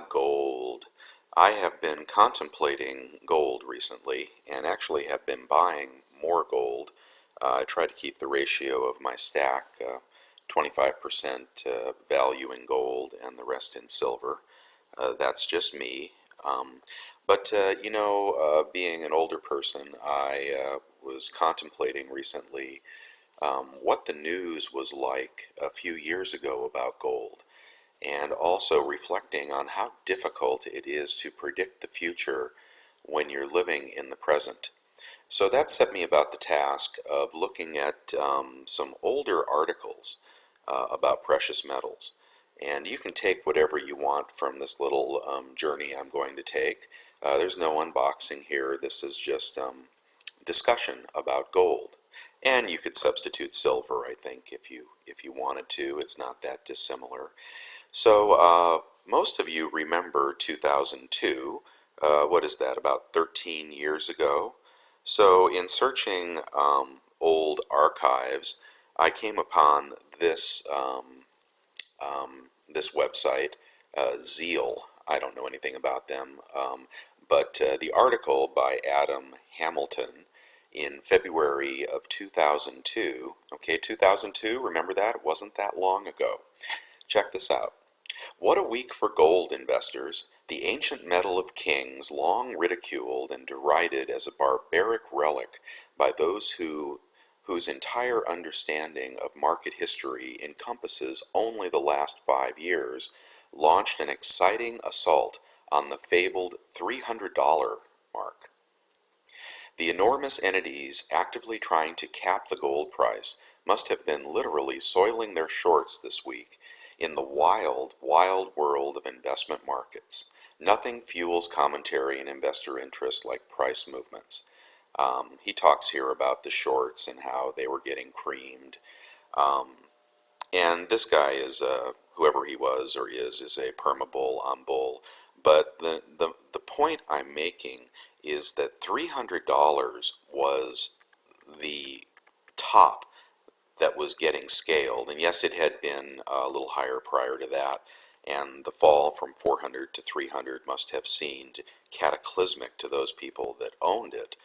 Gold. I have been contemplating gold recently and actually have been buying more gold. I try to keep the ratio of my stack 25% value in gold and the rest in silver. That's just me. Being an older person, I was contemplating recently what the news was like a few years ago about gold, and also reflecting on how difficult it is to predict the future when you're living in the present. So that set me about the task of looking at some older articles about precious metals. And you can take whatever you want from this little journey I'm going to take. There's no unboxing here. This is just discussion about gold. And you could substitute silver, I think, if you wanted to. It's not that dissimilar. So, most of you remember 2002. What is that, about 13 years ago? So, in searching old archives, I came upon this website, Zeal. I don't know anything about them, but the article by Adam Hamilton in February of 2002. Okay, 2002, remember that? It wasn't that long ago. Check this out. What a week for gold, investors. The ancient metal of kings, long ridiculed and derided as a barbaric relic by those whose entire understanding of market history encompasses only the last 5 years, launched an exciting assault on the fabled $300 mark. The enormous entities actively trying to cap the gold price must have been literally soiling their shorts this week in the wild, wild world of investment markets. Nothing fuels commentary and investor interest like price movements. He talks here about the shorts and how they were getting creamed. Um, and this guy is, whoever he was or is a permabull on bull. But the point I'm making is that $300 was the top that was getting scaled. And yes, it had been a little higher prior to that. And the fall from 400 to 300 must have seemed cataclysmic to those people that owned it.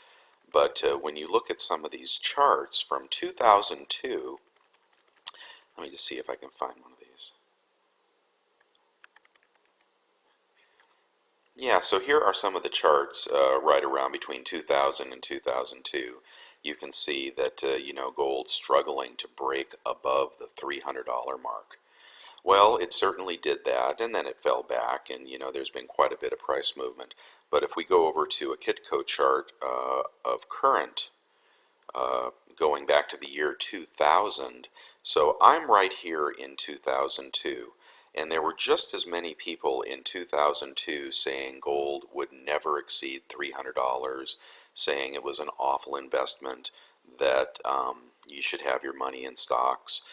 But when you look at some of these charts from 2002, let me just see if I can find one of these. Yeah, so here are some of the charts right around between 2000 and 2002. You can see that, gold's struggling to break above the $300 mark. Well, it certainly did that, and then it fell back, and, there's been quite a bit of price movement. But if we go over to a Kitco chart of current going back to the year 2000. So I'm right here in 2002, and there were just as many people in 2002 saying gold would never exceed $300, saying it was an awful investment, that you should have your money in stocks.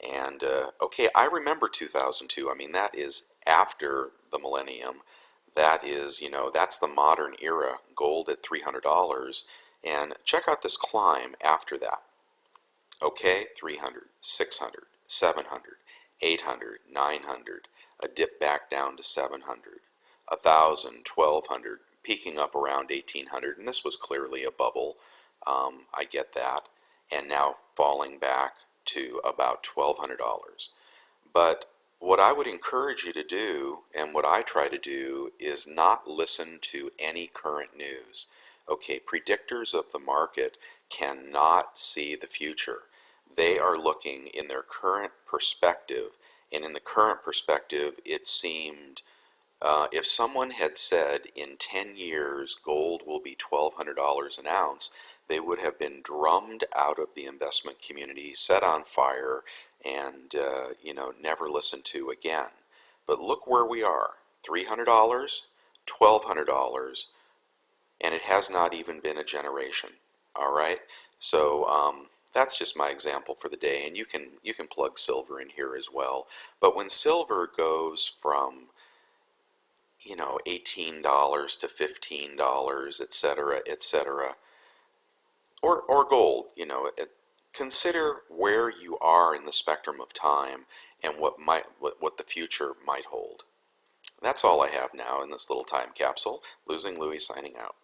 And okay, I remember 2002. I mean, that is after the millennium. That is, that's the modern era, gold at $300. And check out this climb after that. Okay, 300, 600, 700, 800, 900, a dip back down to 700, 1,000, 1,200, peaking up around 1,800, and this was clearly a bubble. I get that. And now falling back to about $1,200. But what I would encourage you to do, and what I try to do, is not listen to any current news. Okay, predictors of the market cannot see the future. They are looking in their current perspective, and in the current perspective, it seemed if someone had said in 10 years gold will be $1,200 an ounce, they would have been drummed out of the investment community, set on fire, and never listened to again. But look where we are: $300, $1,200, and it has not even been a generation. All right, so that's just my example for the day, and you can plug silver in here as well. But when silver goes from $18 to $15, etc., etc., or gold, consider where you are in the spectrum of time and what the future might hold. That's all I have now in this little time capsule. Losing Louis signing out.